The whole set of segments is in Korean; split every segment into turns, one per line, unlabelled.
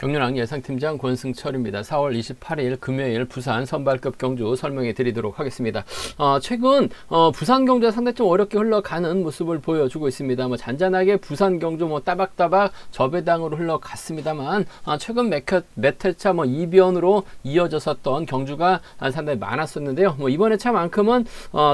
경륜왕 예상팀장 권승철입니다. 4월 28일 금요일 부산 선발급 경주 설명해 드리도록 하겠습니다. 최근 부산 경주가 상당히 좀 어렵게 흘러가는 모습을 보여주고 있습니다. 잔잔하게 부산 경주 따박따박 저배당으로 흘러갔습니다만 최근 몇 회차 이변으로 이어졌었던 경주가 상당히 많았었는데요. 이번 회차만큼은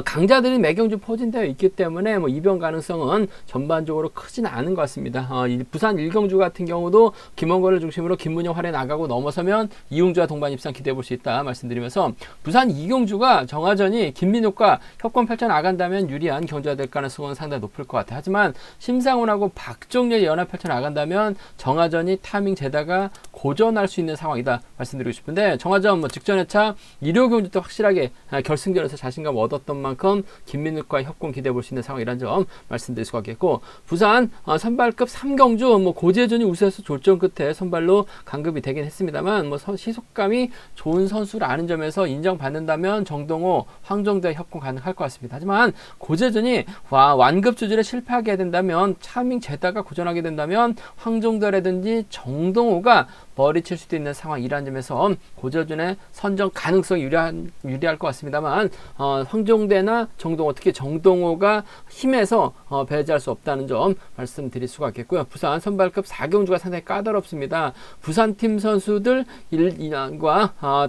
강자들이 매경주 포진되어 있기 때문에 이변 가능성은 전반적으로 크지는 않은 것 같습니다. 부산 1경주 같은 경우도 김원권을 중심으로 김문영 활에 나가고 넘어서면 이웅주와 동반 입상 기대해 볼 수 있다 말씀드리면서, 부산 2경주가 정하전이 김민욱과 협권 펼쳐 나간다면 유리한 경주가 될 가능성은 상당히 높을 것 같아요. 하지만 심상훈하고 박종렬이 연합 펼쳐 나간다면 정하전이 타이밍 재다가 고전할 수 있는 상황이다 말씀드리고 싶은데, 정하전 직전 회차 1호 경주 때 확실하게 결승전에서 자신감 얻었던 만큼 김민욱과 협권 기대해 볼 수 있는 상황이라는 점 말씀드릴 수가 있겠고, 부산 선발급 3경주 고재준이 우세해서 졸전 끝에 선발로 강급이 되긴 했습니다만 시속감이 좋은 선수라는 점에서 인정받는다면 정동호, 황종대 협공 가능할 것 같습니다. 하지만 고재준이 완급 조절에 실패하게 된다면, 차밍 재다가 고전하게 된다면 황종대라든지 정동호가 머리칠 수도 있는 상황이라는 점에서 고재준의 선정 가능성이 유리할 것 같습니다만, 황종대나 정동호, 특히 정동호가 힘에서 배제할 수 없다는 점 말씀드릴 수가 있겠고요. 부산 선발급 4경주가 상당히 까다롭습니다. 부산팀 선수들 1인과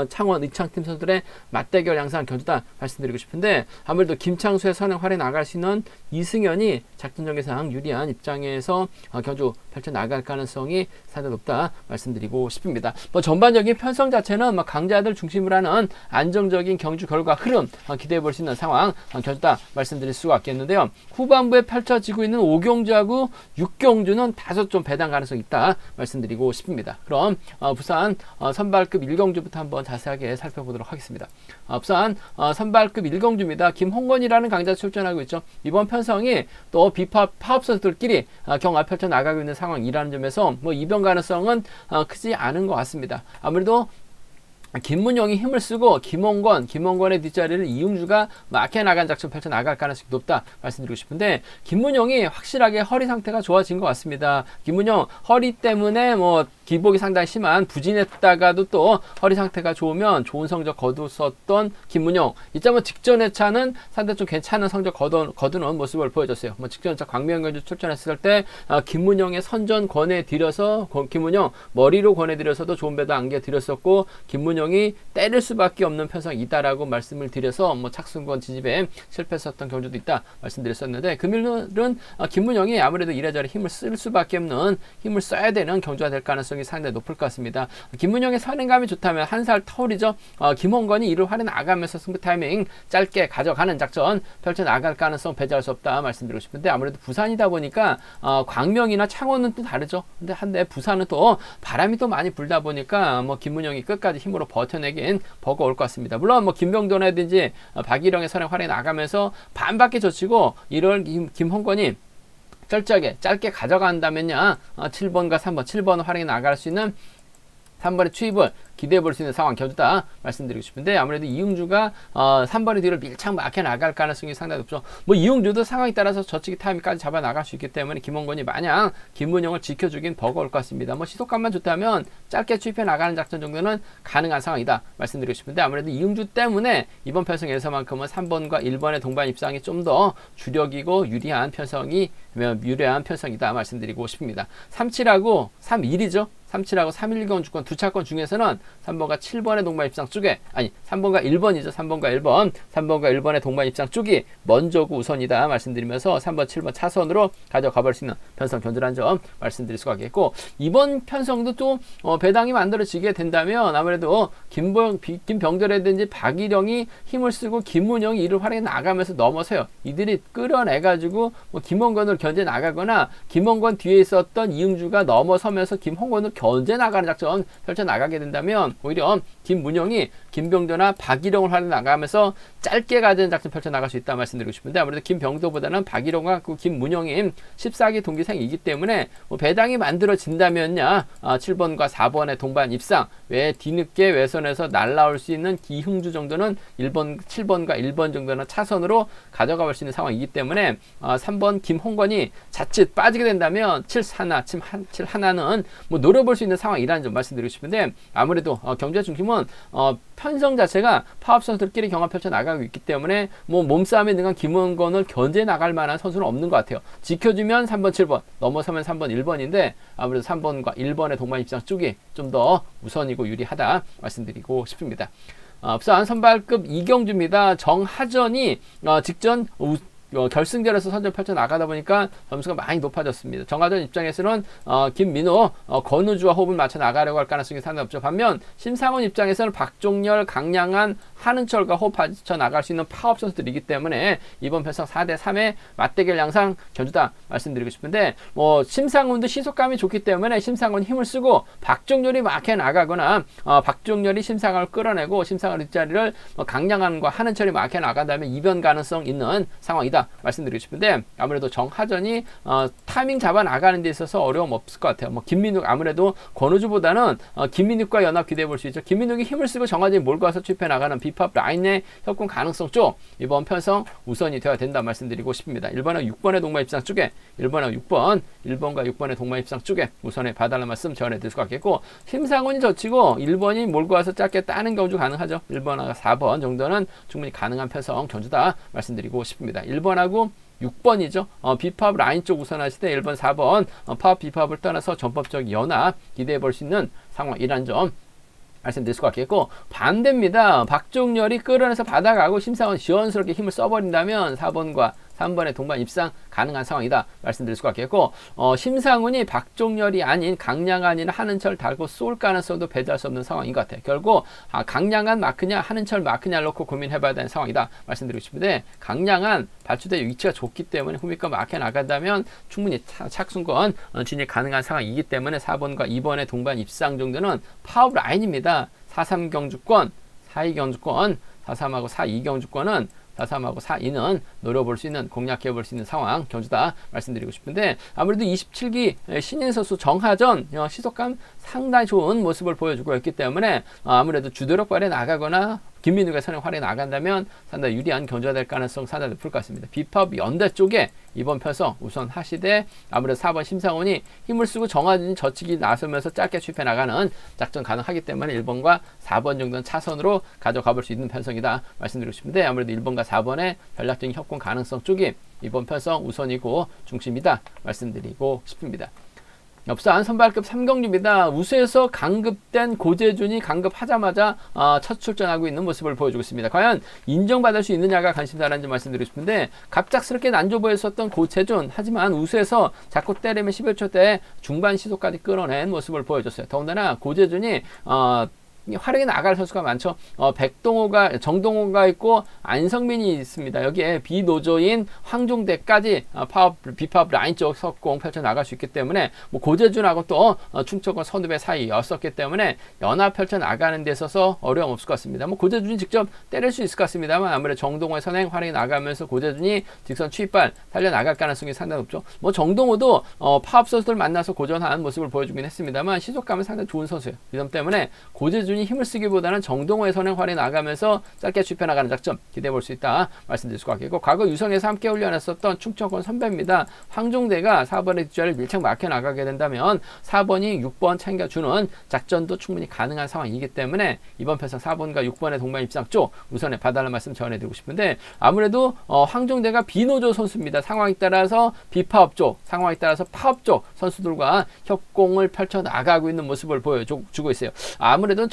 창원, 의창팀 선수들의 맞대결 양상한 경주다 말씀드리고 싶은데, 아무래도 김창수의 선행 활에 나갈 수 있는 이승현이 작전 전개상 유리한 입장에서 경주 펼쳐 나갈 가능성이 상당히 높다 말씀드리고 싶습니다. 전반적인 편성 자체는 강자들 중심으로 하는 안정적인 경주 결과 흐름 기대해 볼 수 있는 상황 경주다 말씀드릴 수가 있겠는데요. 후반부에 펼쳐지고 있는 5경주하고 6경주는 다소 좀 배당 가능성이 있다 말씀드리고 싶습니다. 그럼 부산 선발급 1경주부터 한번 자세하게 살펴보도록 하겠습니다. 부산 선발급 1경주입니다. 김홍건이라는 강자 출전하고 있죠. 이번 편성이 또 비파 파업 선수들끼리 경합 펼쳐 나가고 있는 상황이라는 점에서 이변 가능성은 크지 않은 것 같습니다. 아무래도 김문영이 힘을 쓰고 김원권의 뒷자리를 이웅주가 막혀 나간 작전 펼쳐 나갈 가능성이 높다 말씀드리고 싶은데, 김문영이 확실하게 허리 상태가 좋아진 것 같습니다. 김문영 허리 때문에 기복이 상당히 심한 부진했다가도 또 허리 상태가 좋으면 좋은 성적 거두었던 김문영, 이점은 직전 회차는 상당히 좀 괜찮은 성적 거두는 모습을 보여줬어요. 직전 회차 광명경주 출전했을 때 김문영의 선전 권해드려서 김문영 머리로 권해드려서도 좋은 배도 안겨드렸었고, 김문영이 때릴 수밖에 없는 편성이다라고 말씀을 드려서 착순권 진입에 실패했었던 경주도 있다 말씀드렸었는데, 금일은 김문영이 아무래도 이래저래 힘을 쓸 수밖에 없는, 힘을 써야 되는 경주가 될 가능성이 상당히 높을 것 같습니다. 김문영의 선행감이 좋다면 한 살 터울이죠. 김홍건이 이를 활에 나가면서 승부 타이밍 짧게 가져가는 작전 펼쳐 나갈 가능성 배제할 수 없다 말씀드리고 싶은데, 아무래도 부산이다 보니까 광명이나 창원은 또 다르죠. 근데 한데 부산은 또 바람이 또 많이 불다 보니까 김문영이 끝까지 힘으로 버텨내긴 버거울 것 같습니다. 물론 김병돈이라든지 박일영의 선행 활에 나가면서 반밖에 젖히고 이럴 김홍건이 철저하게 짧게 가져간다면요, 7번과 3번, 7번 활용에 나갈 수 있는 3번의 추입을 기대해 볼 수 있는 상황 경주다 말씀드리고 싶은데, 아무래도 이웅주가 3번의 뒤를 밀착 막혀 나갈 가능성이 상당히 높죠. 이웅주도 상황에 따라서 저치기 타임까지 잡아 나갈 수 있기 때문에 김원권이 마냥 김문영을 지켜주긴 버거울 것 같습니다. 시속감만 좋다면 짧게 추입해 나가는 작전 정도는 가능한 상황이다 말씀드리고 싶은데, 아무래도 이웅주 때문에 이번 편성에서만큼은 3번과 1번의 동반 입상이 좀 더 주력이고 유리한 편성이다 말씀드리고 싶습니다. 37하고 31이죠. 37하고 31경주권 두 차권 중에서는 3번과 7번의 동반 입상 쪽에, 3번과 1번이죠. 3번과 1번의 동반 입상 쪽이 먼저고 우선이다 말씀드리면서 3번, 7번 차선으로 가져가 볼 수 있는 편성 견주라는 점 말씀드릴 수가 있겠고, 이번 편성도 또 배당이 만들어지게 된다면 아무래도 김병렬이라든지 박일영이 힘을 쓰고 김문영이 이를 활용해 나가면서 넘어서요. 이들이 끌어내가지고 김원권을 견제 나가거나, 김원권 뒤에 있었던 이응주가 넘어서면서 김홍권을 견제 나가는 작전 펼쳐 나가게 된다면 된다면 오히려 김문영이 김병도나 박일용을 활용 나가면서 짧게 가는 작전 펼쳐 나갈 수 있다 말씀드리고 싶은데, 아무래도 김병도보다는 박일용과 그 김문영이 14기 동기생이기 때문에 뭐 배당이 만들어진다면야 7번과 4번의 동반 입상, 외 뒤늦게 외선에서 날라올 수 있는 기흥주 정도는 7번과 1번 정도는 차선으로 가져가 볼 수 있는 상황이기 때문에 3번 김홍건이 자칫 빠지게 된다면 7하나는 뭐 노려볼 수 있는 상황이라는 점 말씀드리고 싶은데, 아무래도 경주의 중심은 편성 자체가 파업 선수들끼리 경합 펼쳐 나가고 있기 때문에 뭐 몸싸움에 능한 김홍건을 견제 나갈 만한 선수는 없는 것 같아요. 지켜주면 3번, 7번, 넘어서면 3번, 1번인데 아무래도 3번과 1번의 동반 입상 쪽이 좀 더 우선이고 유리하다 말씀드리고 싶습니다. 부산 선발급 이경주입니다. 정하전이 직전 결승전에서 선전 펼쳐 나가다 보니까 점수가 많이 높아졌습니다. 정하전 입장에서는 김민호, 권우주와 호흡을 맞춰 나가려고 할 가능성이 상당히 없죠. 반면 심상훈 입장에서는 박종렬, 강량한, 한은철과 호흡 맞춰 나갈 수 있는 파업 선수들이기 때문에 이번 편성 4대3의 맞대결 양상 견주다 말씀드리고 싶은데, 뭐 심상훈도 시속감이 좋기 때문에 심상훈 힘을 쓰고 박종렬이 막혀 나가거나 박종렬이 심상훈을 끌어내고 심상훈 뒷자리를 강량한과 한은철이 막혀 나간다면 이변 가능성 있는 상황이다 말씀드리고 싶은데, 아무래도 정하전이 타이밍 잡아 나가는 데 있어서 어려움 없을 것 같아요. 뭐 김민욱, 아무래도 권우주보다는 김민욱과 연합 기대해 볼 수 있죠. 김민욱이 힘을 쓰고 정하전이 몰고 와서 투입해 나가는 비팝 라인의 협공 가능성 쪽 이번 편성 우선이 되어야 된다 말씀드리고 싶습니다. 1번하고 6번의 동반 입상 쪽에 1번하고 6번, 1번과 6번의 동반 입상 쪽에 우선에 봐달라는 말씀 전해드릴 수 같겠고, 심상훈이 젖히고 1번이 몰고 와서 짧게 따는 경주 가능하죠. 1번하고 4번 정도는 충분히 가능한 편성 경주다 말씀드리고 싶습니다. 1번하고 6번이죠. 비팝 라인 쪽 우선하실 때 1번, 4번 파업 비팝을 떠나서 전법적 연합 기대해 볼 수 있는 상황이란 점 말씀드릴 수 같겠고, 반대입니다. 박종렬이 끌어내서 받아가고 심상훈 시원스럽게 힘을 써버린다면 4번과 3번의 동반 입상 가능한 상황이다 말씀드릴 수 같겠고, 심상훈이 박종렬이 아닌 강량한이나 한은철 달고 쏠 가능성도 배제할 수 없는 상황인 것 같아요. 결국 강량한 마크냐 한은철 마크냐를 놓고 고민해봐야 되는 상황이다 말씀드리고 싶은데, 강량한 발주대 위치가 좋기 때문에 후미권 막혀 나간다면 충분히 착순권 진입 가능한 상황이기 때문에 4번과 2번의 동반 입상 정도는 파업 라인입니다. 4-3 경주권, 4-2 경주권, 4-3하고 4-2 경주권은 4-3하고 4-2는 노려볼 수 있는, 공략해 볼 수 있는 상황 경주다 말씀드리고 싶은데, 아무래도 27기 신인 선수 정하전 시속감 상당히 좋은 모습을 보여주고 있기 때문에 아무래도 주도력 발에 나가거나 김민욱의 선행 활에 나간다면 상당히 유리한 경주가 될 가능성 상당히 높을 것 같습니다. 비팝 연대 쪽에 이번 편성 우선 하시되, 아무래도 4번 심상훈이 힘을 쓰고 정하진 젖히기 나서면서 짧게 추입해 나가는 작전 가능하기 때문에 1번과 4번 정도는 차선으로 가져가 볼 수 있는 편성이다 말씀드리고 싶은데, 아무래도 1번과 4번의 전략적인 협공 가능성 쪽이 이번 편성 우선이고 중심이다 말씀드리고 싶습니다. 부산 선발급 3경주입니다. 우수에서 강급된 고재준이 강급하자마자 첫 출전하고 있는 모습을 보여주고 있습니다. 과연 인정받을 수 있느냐가 관심사라는 점 말씀드리고 싶은데, 갑작스럽게 난조 보였었던 고재준, 하지만 우수에서 자꾸 때리면 11초 대 중반 시속까지 끌어낸 모습을 보여줬어요. 더군다나 고재준이 활용이 나갈 선수가 많죠. 정동호가 있고 안성민이 있습니다. 여기에 비노조인 황종대까지 비팝 라인 쪽 석공 펼쳐 나갈 수 있기 때문에, 뭐 고재준하고 또 충청권 선후배 사이였었기 때문에 연합 펼쳐 나가는 데 있어서 어려움 없을 것 같습니다. 뭐 고재준이 직접 때릴 수 있을 것 같습니다만, 아무래도 정동호의 선행 활용이 나가면서 고재준이 직선 추입발 달려 나갈 가능성이 상당히 높죠. 뭐 정동호도 파업 선수들 만나서 고전한 모습을 보여주긴 했습니다만 시속감은 상당히 좋은 선수예요. 이 점 때문에 고재준 힘을 쓰기보다는 정동호의 선행 활에 나가면서 짧게 추입해 나가는 작전 기대해 볼 수 있다 말씀드릴 수 같겠고, 과거 유성에서 함께 훈련했었던 충청권 선배입니다. 황종대가 4번의 뒷자리를 밀착 막혀 나가게 된다면 4번이 6번 챙겨주는 작전도 충분히 가능한 상황이기 때문에 이번 편성 4번과 6번의 동반 입상 쪽 우선에 봐달라는 말씀 전해드리고 싶은데, 아무래도 황종대가 비노조 선수입니다. 상황에 따라서 비파업 쪽, 상황에 따라서 파업 쪽 선수들과 협공을 펼쳐 나가고 있는 모습을 보여주고 있어요. 아무래도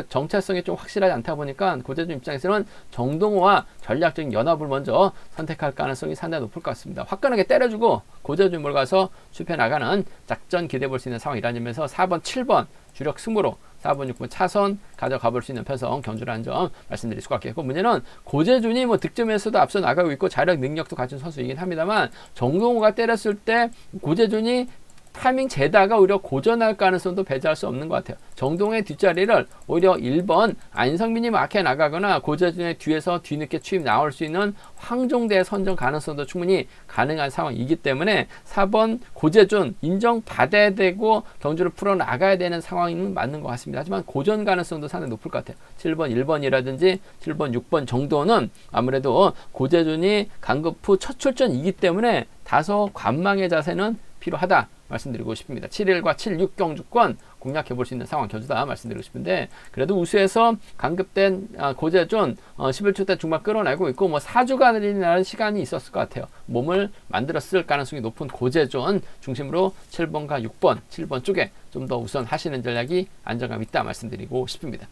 정체성이 좀 확실하지 않다 보니까 고재준 입장에서는 정동호와 전략적인 연합을 먼저 선택할 가능성이 상당히 높을 것 같습니다. 화끈하게 때려주고 고재준 몰가서 숲에 나가는 작전 기대해 볼 수 있는 상황이라는 점에서 4번, 7번 주력 승부로 4번, 6번 차선 가져가 볼 수 있는 편성 경주라는 점 말씀드릴 수가 있겠고, 문제는 고재준이 뭐 득점에서도 앞서 나가고 있고 자력 능력도 갖춘 선수이긴 합니다만, 정동호가 때렸을 때 고재준이 타이밍 재다가 오히려 고전할 가능성도 배제할 수 없는 것 같아요. 정동의 뒷자리를 오히려 1번 안성민이 막혀 나가거나 고재준의 뒤에서 뒤늦게 추입 나올 수 있는 황종대의 선정 가능성도 충분히 가능한 상황이기 때문에 4번 고재준 인정받아야 되고 경주를 풀어나가야 되는 상황은 맞는 것 같습니다. 하지만 고전 가능성도 상당히 높을 것 같아요. 7번, 1번이라든지 7번, 6번 정도는 아무래도 고재준이 강급 후 첫 출전이기 때문에 다소 관망의 자세는 필요하다 말씀드리고 싶습니다. 7일과 7, 6 경주권 공략해 볼 수 있는 상황 경주다 말씀드리고 싶은데, 그래도 우수에서 강급된 고재준 11초 때 중반 끌어내고 있고, 뭐 4주간이라는 시간이 있었을 것 같아요. 몸을 만들었을 가능성이 높은 고재준 중심으로 7번과 6번, 7번 쪽에 좀 더 우선 하시는 전략이 안정감 있다 말씀드리고 싶습니다.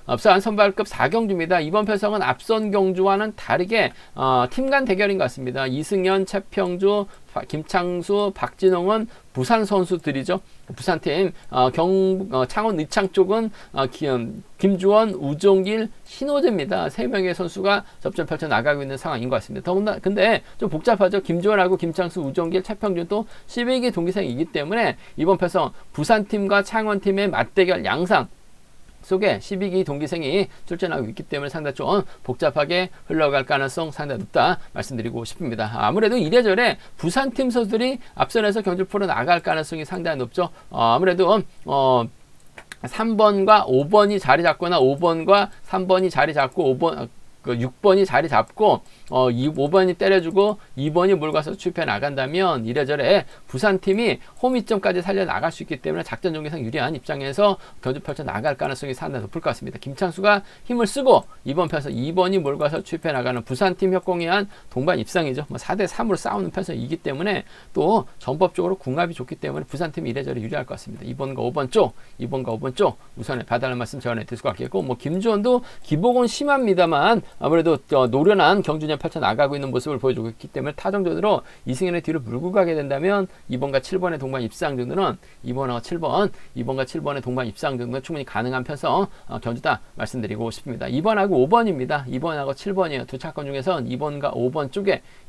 앞선 선발급 4경주입니다. 이번 편성은 앞선 경주와는 다르게 팀 간 대결인 것 같습니다. 이승현, 최평주, 김창수, 박진홍은 부산 선수들이죠. 부산팀 창원 의창 쪽은 김주원, 우종길, 신호재입니다. 3명의 선수가 접전 펼쳐 나가고 있는 상황인 것 같습니다. 더군다나 근데 좀 복잡하죠. 김주원하고 김창수, 우종길, 최평준 또 12기 동기생이기 때문에 이번 편성 부산팀과 창원팀의 맞대결 양상 속에 12기 동기생이 출전하고 있기 때문에 상당히 좀 복잡하게 흘러갈 가능성 상당히 높다 말씀드리고 싶습니다. 아무래도 이래저래 부산팀 선수들이 앞선에서 경주를 풀어 나갈 가능성이 상당히 높죠. 아무래도 3번과 5번이 자리 잡거나 5번과 3번이 자리 잡고 6번이 자리 잡고 5번이 때려주고 2번이 몰가서 출입해 나간다면 이래저래 부산팀이 홈이점까지 살려나갈 수 있기 때문에 작전 전개상 유리한 입장에서 경주 펼쳐 나갈 가능성이 상당히 높을 것 같습니다. 김창수가 힘을 쓰고 이번 편에서 2번이 몰가서 출입해 나가는 부산팀 협공에 한 동반 입상이죠. 4대3으로 싸우는 편성이기 때문에 또 전법적으로 궁합이 좋기 때문에 부산팀이 이래저래 유리할 것 같습니다. 2번과 5번 쪽 우선에 봐달라는 말씀 전해드릴 것 같겠고, 김주원도 기복은 심합니다만 아무래도 노련한 경주전 펼쳐 나가고 있는 모습을 보여주고 있기 때문에 타정적으로 이승현의 뒤를 물고 가게 된다면 2번과 7번의 동반 입상 정도는 2번과 7번의 동반 입상 정도는 충분히 가능한 편성 경주다 말씀드리고 싶습니다. 2번하고 5번입니다. 2번하고 7번이에요. 두 차권 중에선 2번과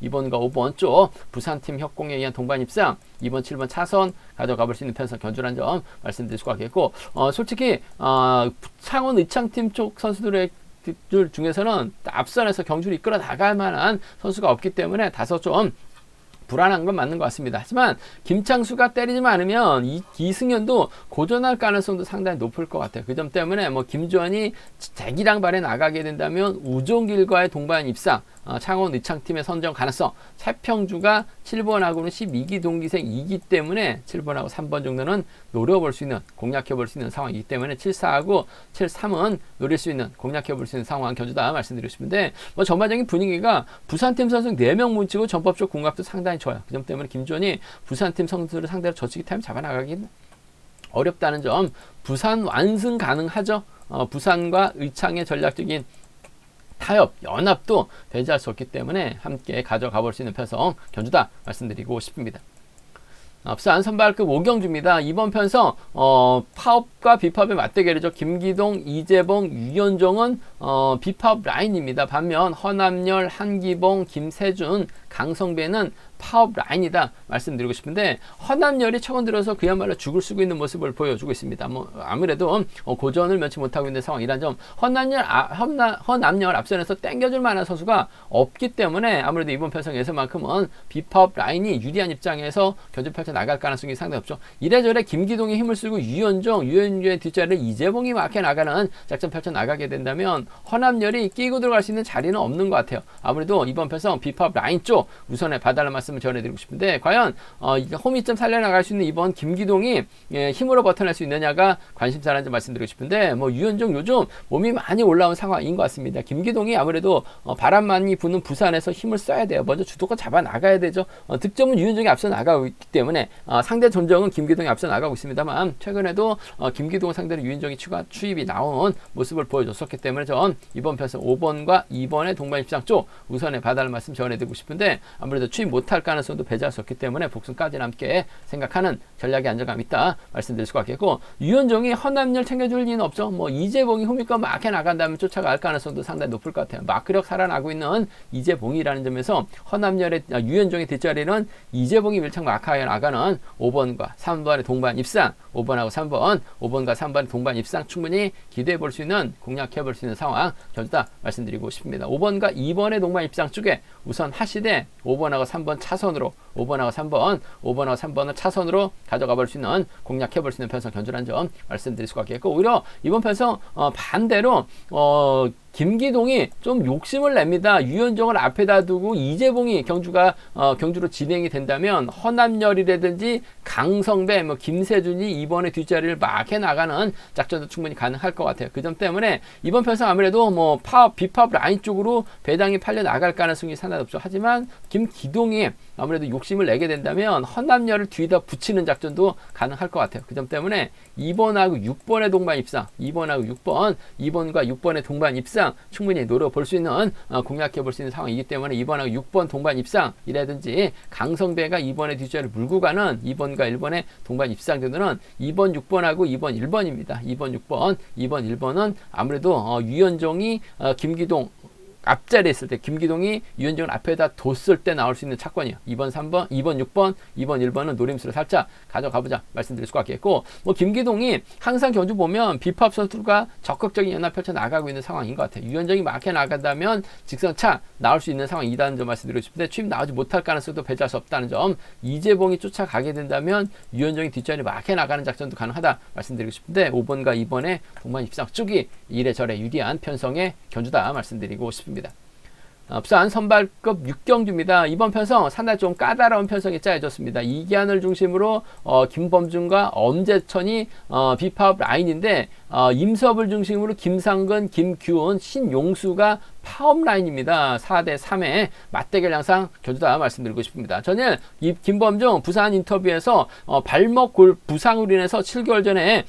5번 쪽 부산팀 협공에 의한 동반 입상 2번, 7번 차선 가져가 볼 수 있는 편성 견주라는 점 말씀드릴 수가 있겠고, 솔직히 창원 의창팀 쪽 선수들의 중에서는 앞선에서 경주를 이끌어 나갈 만한 선수가 없기 때문에 다소 좀 불안한 건 맞는 것 같습니다. 하지만 김창수가 때리지만 않으면 이승현도 고전할 가능성도 상당히 높을 것 같아요. 그 점 때문에 김주원이 재기량 발에 나가게 된다면 우종길과의 동반 입상 창원 의창팀의 선정 가능성, 최평주가 7번하고는 12기 동기생이기 때문에 7번하고 3번 정도는 노려볼 수 있는, 공략해볼 수 있는 상황이기 때문에 74하고 73은 노릴 수 있는, 공략해볼 수 있는 상황 견주다 말씀드리고 싶은데, 전반적인 분위기가 부산팀 선수 4명 뭉치고 전법적 궁합도 상당히 좋아요. 그 점 때문에 김주원이 부산팀 선수들을 상대로 저치기 타임 잡아나가기는 어렵다는 점, 부산 완승 가능하죠. 부산과 의창의 전략적인 타협, 연합도 배제할 수 없기 때문에 함께 가져가 볼 수 있는 편성 견주다 말씀드리고 싶습니다. 앞선 선발급 5경주입니다. 이번 편성 파업과 비파업의 맞대결이죠. 김기동, 이재봉, 유현종은 비파업 라인입니다. 반면 허남열, 한기봉, 김세준, 강성배는 파업 라인이다 말씀드리고 싶은데, 허남열이 최근 들어서 그야말로 죽을 쓰고 있는 모습을 보여주고 있습니다. 아무래도 고전을 면치 못하고 있는 상황이란 점, 허남열 앞선에서 땡겨줄 만한 선수가 없기 때문에 아무래도 이번 편성에서만큼은 비파업 라인이 유리한 입장에서 견주 펼쳐 나갈 가능성이 상당히 없죠. 이래저래 김기동이 힘을 쓰고 유현종의 뒷자리를 이재봉이 막혀 나가는 작전 펼쳐 나가게 된다면 허남열이 끼고 들어갈 수 있는 자리는 없는 것 같아요. 아무래도 이번 편성 비파업 라인 쪽 우선에 봐달라는 말씀을 전해드리고 싶은데, 과연 홈이점 살려나갈 수 있는 이번 김기동이 힘으로 버텨낼 수 있느냐가 관심사라는 점 말씀드리고 싶은데, 유현종 요즘 몸이 많이 올라온 상황인 것 같습니다. 김기동이 아무래도 바람 많이 부는 부산에서 힘을 써야 돼요. 먼저 주도권 잡아 나가야 되죠. 득점은 유현종이 앞서 나가고 있기 때문에 상대 전적은 김기동이 앞서 나가고 있습니다만, 최근에도 김기동을 상대로 유현종이 추입이 나온 모습을 보여줬었기 때문에 전 이번 편성 5번과 2번의 동반 입장 쪽 우선에 봐달라는 말씀 전해드리고 싶은데, 아무래도 추입 못할 나갈 가능성도 배제할 수 없기 때문에 복승까지는 함께 생각하는 전략의 안정감이 있다 말씀드릴 수가 있겠고, 유현종이 허남열 챙겨줄 리는 없죠. 뭐 이재봉이 후미권 막해 나간다면 쫓아갈 가능성도 상당히 높을 것 같아요. 마크력 살아나고 있는 이재봉이라는 점에서 허남열의 유현종의 뒷자리는 이재봉이 밀착 마크하여 나가는 5번과 3번의 동반 입상, 5번하고 3번, 5번과 3번의 동반 입상 충분히 기대해 볼 수 있는, 공략해 볼 수 있는 상황 견주다 말씀드리고 싶습니다. 5번과 2번의 동반 입상 쪽에 우선 하시되 5번하고 3번 차선으로, 5번하고 3번을 차선으로 가져가 볼 수 있는, 공략해 볼 수 있는 편성 견주라는 점 말씀드릴 수가 있겠고, 오히려 이번 편성 반대로 김기동이 좀 욕심을 냅니다. 유현종을 앞에다 두고 이재봉이 경주로 진행이 된다면 허남열이라든지 강성배, 김세준이 이번에 뒷자리를 막 해 나가는 작전도 충분히 가능할 것 같아요. 그 점 때문에 이번 편성 아무래도 비팝 라인 쪽으로 배당이 팔려 나갈 가능성이 상당히 높죠. 하지만 김기동이 아무래도 욕심을 내게 된다면 허남열을 뒤에다 붙이는 작전도 가능할 것 같아요. 그 점 때문에 2번하고 6번의 동반 입상, 2번과 6번의 동반 입상 충분히 노려볼 수 있는, 공략해 볼 수 있는 상황이기 때문에 2번하고 6번 동반 입상이라든지 강성배가 2번의 뒷자리를 물고 가는 2번과 1번의 동반 입상 정도는 2번, 6번하고 2번, 1번입니다. 2번, 6번, 2번, 1번은 아무래도 유현종이 김기동 앞자리에 있을 때, 김기동이 유현종을 앞에다 뒀을 때 나올 수 있는 차권이에요. 2번, 3번, 2번, 6번, 2번, 1번은 노림수를 살짝 가져가보자 말씀드릴 수가 있겠고, 김기동이 항상 경주 보면 비팝 선수가 적극적인 연합 펼쳐 나가고 있는 상황인 것 같아요. 유현종이 막혀 나간다면 직선차 나올 수 있는 상황이라는 점 말씀드리고 싶은데, 취임 나오지 못할 가능성도 배제할 수 없다는 점, 이재봉이 쫓아가게 된다면 유현종이 뒷자리 막혀 나가는 작전도 가능하다 말씀드리고 싶은데, 5번과 2번의 동반 입상 쪽이 이래저래 유리한 편성의 견주다 말씀드리고 싶습니다. 부산 선발급 6경주입니다. 이번 편성 상당히 좀 까다로운 편성이 짜여졌습니다. 이기한을 중심으로 김범준과 엄재천이 비파업 라인인데, 임섭을 중심으로 김상근, 김규훈, 신용수가 파업 라인입니다. 4대3의 맞대결 양상 견주다 말씀드리고 싶습니다. 저는 이 김범준 부산 인터뷰에서 발목 골 부상으로 인해서 7개월 전에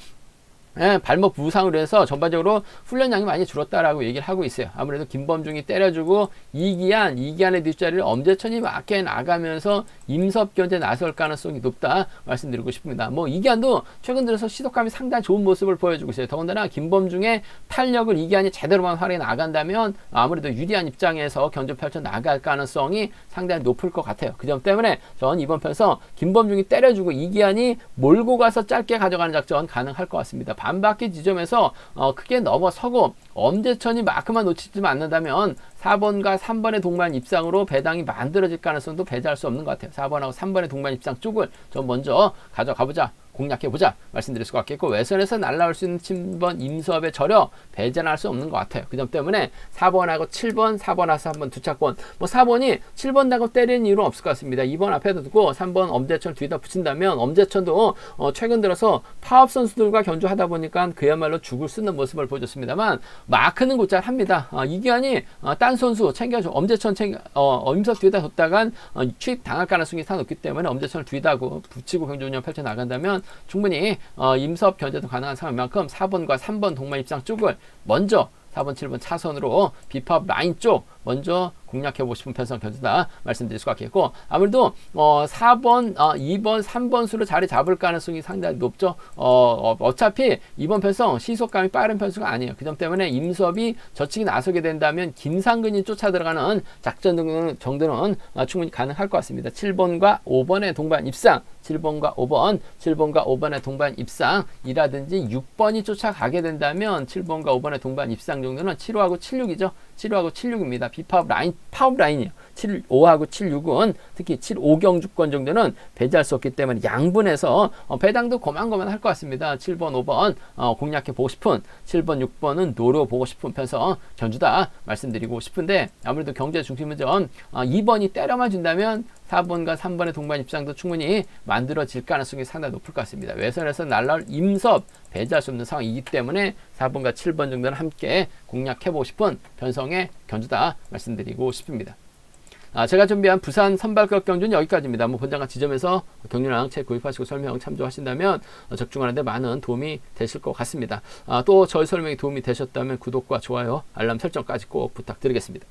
발목 부상으로 해서 전반적으로 훈련량이 많이 줄었다라고 얘기를 하고 있어요. 아무래도 김범중이 때려주고 이기한의 뒷자리를 엄재천이 맞게 나가면서 임섭 견제 나설 가능성이 높다 말씀드리고 싶습니다. 이기한도 최근 들어서 시도감이 상당히 좋은 모습을 보여주고 있어요. 더군다나 김범중의 탄력을 이기한이 제대로만 활용해 나간다면 아무래도 유리한 입장에서 견제 펼쳐 나갈 가능성이 상당히 높을 것 같아요. 그 점 때문에 전 이번 편에서 김범중이 때려주고 이기한이 몰고 가서 짧게 가져가는 작전 가능할 것 같습니다. 반바퀴 지점에서 크게 넘어서고 엄재천이 마크만 놓치지 않는다면 4번과 3번의 동반 입상으로 배당이 만들어질 가능성도 배제할 수 없는 것 같아요. 4번하고 3번의 동반 입상 쪽을 좀 먼저 가져가보자, 공략해보자 말씀드릴 수가 있겠고, 외선에서 날라올 수 있는 7번 임섭의 저력 배제는 할 수 없는 것 같아요. 그 점 때문에 4번하고 7번, 4번하고 3번 두 차권, 4번이 7번하고 때리는 이유는 없을 것 같습니다. 2번 앞에다 두고 3번 엄재천 뒤에다 붙인다면, 엄재천도 최근 들어서 파업 선수들과 견주하다 보니까 그야말로 죽을 쓰는 모습을 보여줬습니다만, 마크는 곧잘 합니다. 이기환이 딴 선수 챙겨줘, 엄재천 임섭 뒤에다 뒀다간 취입 당할 가능성이 다 높기 때문에 엄재천을 뒤에다 붙이고 경주 운영 펼쳐 나간다면 충분히 임섭 견제도 가능한 상황인 만큼 4번과 3번 동반 입상 쪽을 먼저 4번, 7번 차선으로 비팝 라인 쪽 먼저 공략해보고 싶은 편성 견주다 말씀드릴 수가 있겠고, 아무래도 4번, 2번, 3번 수로 자리 잡을 가능성이 상당히 높죠. 어차피 이번 편성 시속감이 빠른 편수가 아니에요. 그 점 때문에 임섭이 저측이 나서게 된다면 김상근이 쫓아 들어가는 작전 정도는 충분히 가능할 것 같습니다. 7번과 5번의 동반 입상, 7번과 5번의 동반 입상이라든지 6번이 쫓아가게 된다면 7번과 5번의 동반 입상 정도는 7호하고 76이죠. 7호하고 76입니다. 비파업 라인, 파업 라인이에요. 75하고 76은 특히 75경주권 정도는 배제할 수 없기 때문에 양분해서 배당도 고만고만 할 것 같습니다. 7번, 5번 공략해 보고 싶은, 7번, 6번은 노려보고 싶은 편성 견주다 말씀드리고 싶은데, 아무래도 경제 중심은 좀 2번이 때려만 준다면 4번과 3번의 동반 입상도 충분히 만들어질 가능성이 상당히 높을 것 같습니다. 외선에서 날라올 임섭 배제할 수 없는 상황이기 때문에 4번과 7번 정도는 함께 공략해보고 싶은 편성의 견주다 말씀드리고 싶습니다. 제가 준비한 부산 선발급 경주는 여기까지입니다. 본장과 지점에서 경륜랑 책 구입하시고 설명 참조하신다면 적중하는 데 많은 도움이 되실 것 같습니다. 또 저희 설명이 도움이 되셨다면 구독과 좋아요, 알람 설정까지 꼭 부탁드리겠습니다.